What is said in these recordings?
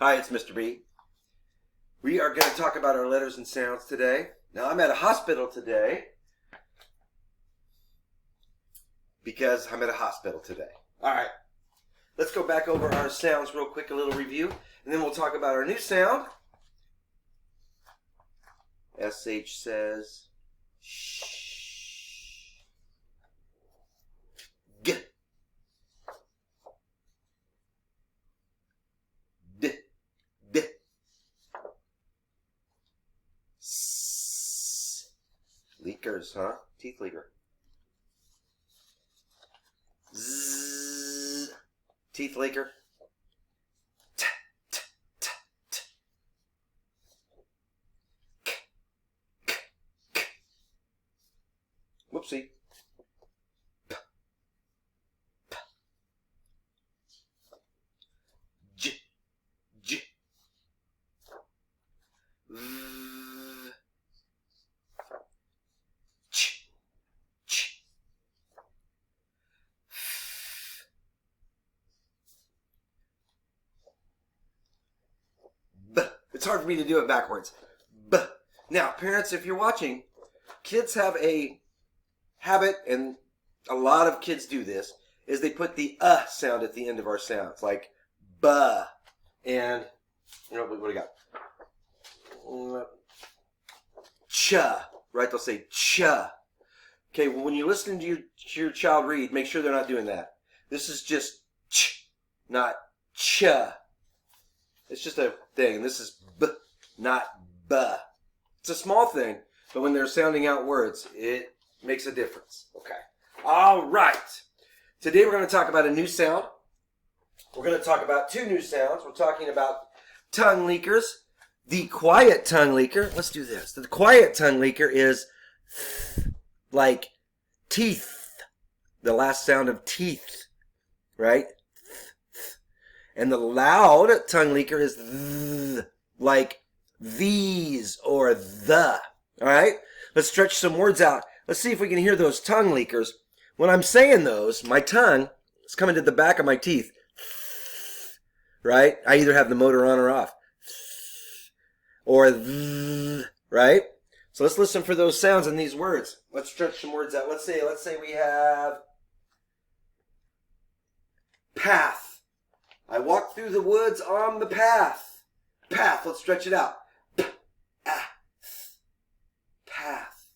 Hi, it's Mr. B. We are going to talk about our letters and sounds today. Now, I'm at a hospital today because I'm at a hospital today. All right. Let's go back over our sounds real quick, a little review, and then we'll talk about our new sound. SH says shh. G. D. D. S. Leakers, huh? Teeth leaker. Z. Teeth leaker. T. T. T. T. K. K. K. Whoopsie. P. P. J. J. V. Ch. Ch. B. It's hard for me to do it backwards. B. Now, parents, if you're watching, kids have a habit, and a lot of kids do this, is they put the sound at the end of our sounds, like buh, and, what do we got? Cha, right? They'll say cha. Okay, well, when you listen to your child read, make sure they're not doing that. This is just ch, not cha. It's just a thing. This is b, not buh. It's a small thing, but when they're sounding out words, it makes a difference. Okay. All right. Today we're going to talk about a new sound. We're going to talk about two new sounds. We're talking about tongue leakers. The quiet tongue leaker. Let's do this. The quiet tongue leaker is like teeth. The last sound of teeth. Right? And the loud tongue leaker is like these or the. All right? Let's stretch some words out. Let's see if we can hear those tongue leakers. When I'm saying those, my tongue is coming to the back of my teeth. Right? I either have the motor on or off. Or right? So let's listen for those sounds in these words. Let's stretch some words out. Let's say we have path. I walk through the woods on the path. Path. Let's stretch it out. Path.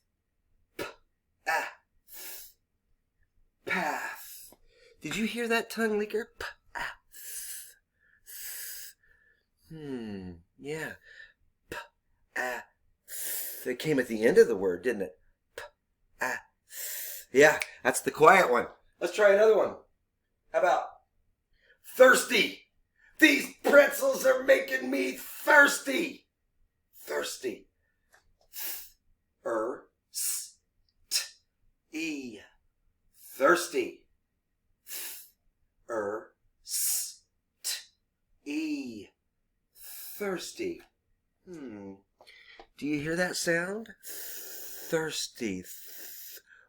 Path. Did you hear that tongue leaker? Yeah. It came at the end of the word, didn't it? Yeah, that's the quiet one. Let's try another one. How about thirsty? These pretzels are making me thirsty. Thirsty. S-t-e. Thirsty. S-t-e. Thirsty. Do you hear that sound? Thirsty.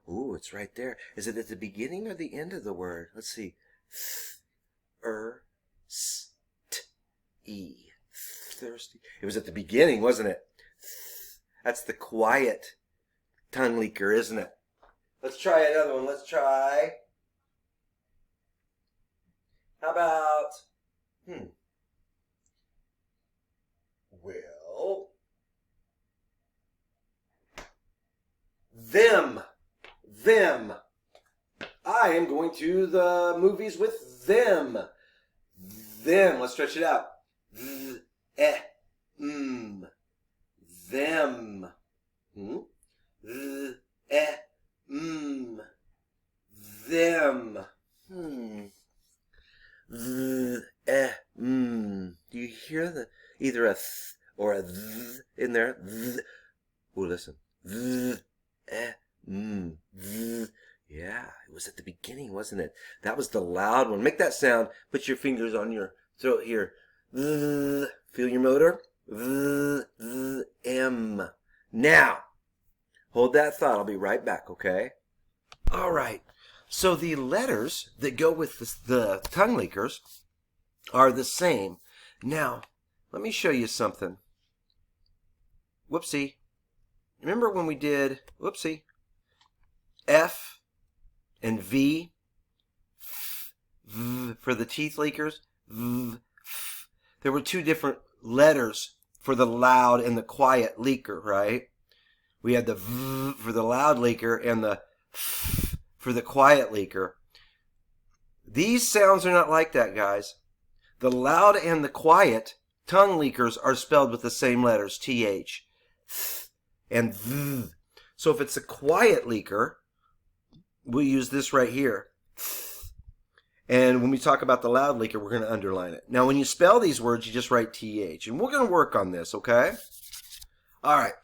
Ooh, it's right there. Is it at the beginning or the end of the word? Let's see. S-t-e. Thirsty. It was at the beginning, wasn't it? That's the quiet tongue leaker, isn't it? Let's try another one. Let's try. How about, well, them. I am going to the movies with them. Them. Let's stretch it out. Them. Them. Do you hear the either a th or a th in there? Oh, listen. Yeah, it was at the beginning, wasn't it? That was the loud one. Make that sound. Put your fingers on your throat here. Feel your motor. M. Now, hold that thought. I'll be right back, okay? All right. So the letters that go with the tongue leakers are the same. Now, let me show you something. Whoopsie. Remember when we did, whoopsie, F and V, for the teeth leakers? There were two different letters for the loud and the quiet leaker, right? We had the V for the loud leaker and the F for the quiet leaker. These sounds are not like that, guys. The loud and the quiet tongue leakers are spelled with the same letters, TH, and V. So if it's a quiet leaker, we'll use this right here. And when we talk about the loud leaker, we're going to underline it. Now, when you spell these words, you just write TH. And we're going to work on this, okay? All right.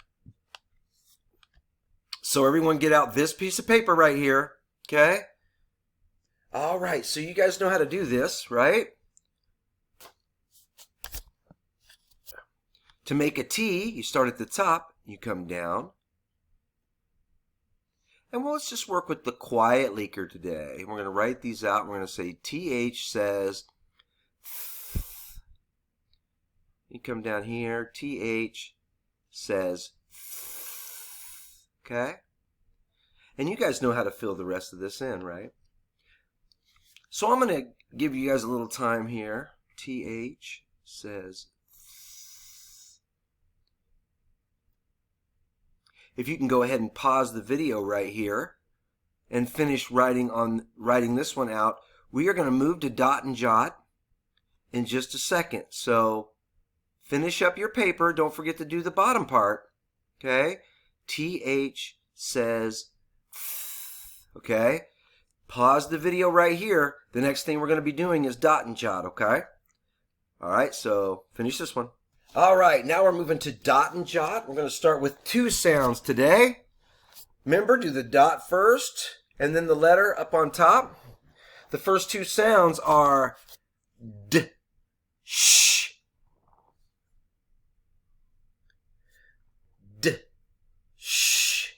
So everyone get out this piece of paper right here, okay? All right, so you guys know how to do this, right? To make a T, you start at the top, you come down. And well, let's just work with the quiet leaker today. We're going to write these out. We're going to say TH says, you come down here, TH says, okay? And you guys know how to fill the rest of this in, right? So I'm going to give you guys a little time here. TH says, if you can go ahead and pause the video right here and finish writing this one out, we are going to move to dot and jot in just a second. So finish up your paper. Don't forget to do the bottom part. Okay? TH says, okay? Pause the video right here. The next thing we're going to be doing is dot and jot, okay? All right, so finish this one. All right, now we're moving to dot and jot. We're going to start with two sounds today. Remember, do the dot first and then the letter up on top. The first two sounds are D, sh. D, sh.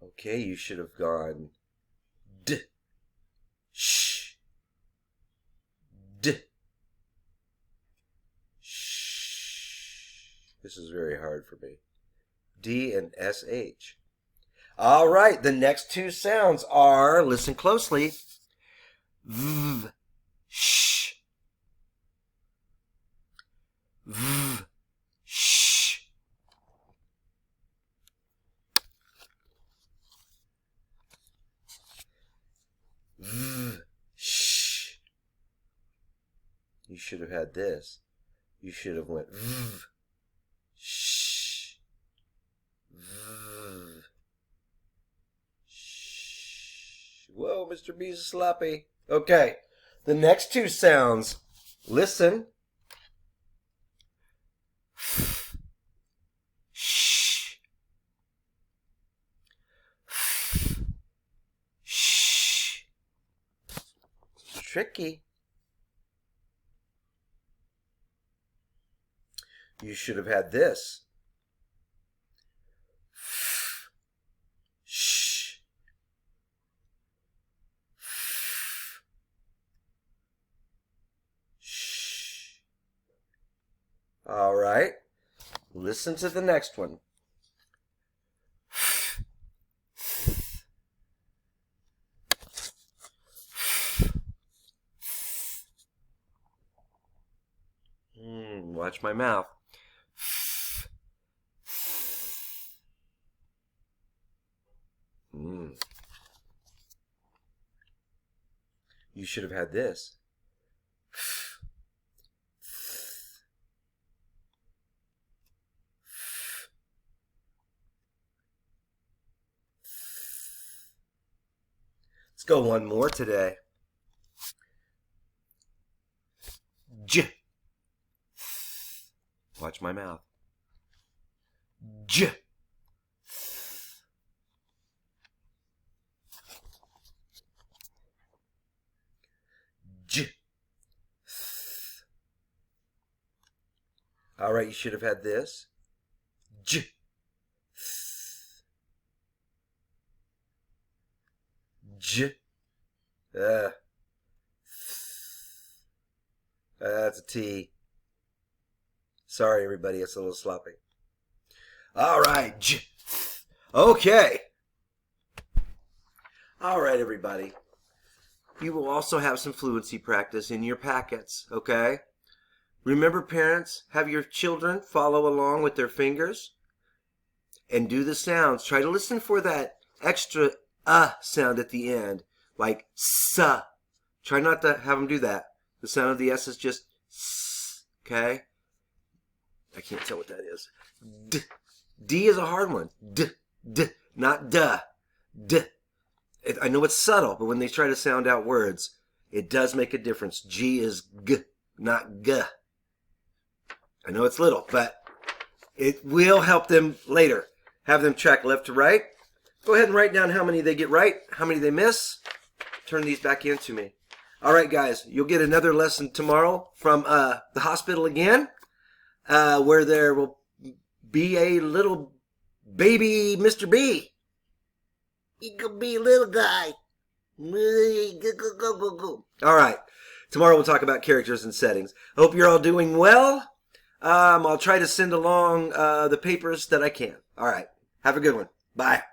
Okay, you should have gone D, sh. D, sh. This is very hard for me. D and SH. All right, the next two sounds are, listen closely, V, sh. V, sh. V, sh. You should have had this. You should have went V, sh, V, sh. Whoa, Mr. B's sloppy. Okay, the next two sounds. Listen. Sh. Sh. It's tricky. You should have had this. Shh. Shh. All right. Listen to the next one. Watch my mouth. You should have had this. Let's go one more today. J. Watch my mouth. J. J. All right, you should have had this. J. J. That's a T. Sorry, everybody. It's a little sloppy. All right. Okay. All right, everybody. You will also have some fluency practice in your packets, okay? Remember, parents, have your children follow along with their fingers and do the sounds. Try to listen for that extra sound at the end, like s. Try not to have them do that. The sound of the S is just s, okay? I can't tell what that is. D. D is a hard one. D, not duh. D. I know it's subtle, but when they try to sound out words, it does make a difference. G is g, not g. I know it's little, but it will help them later. Have them track left to right. Go ahead and write down how many they get right, how many they miss. Turn these back into me. All right, guys, you'll get another lesson tomorrow from the hospital again, where there will be a little baby Mr. B. He could be a little guy. All right. Tomorrow we'll talk about characters and settings. Hope you're all doing well. I'll try to send along the papers that I can. All right. Have a good one. Bye.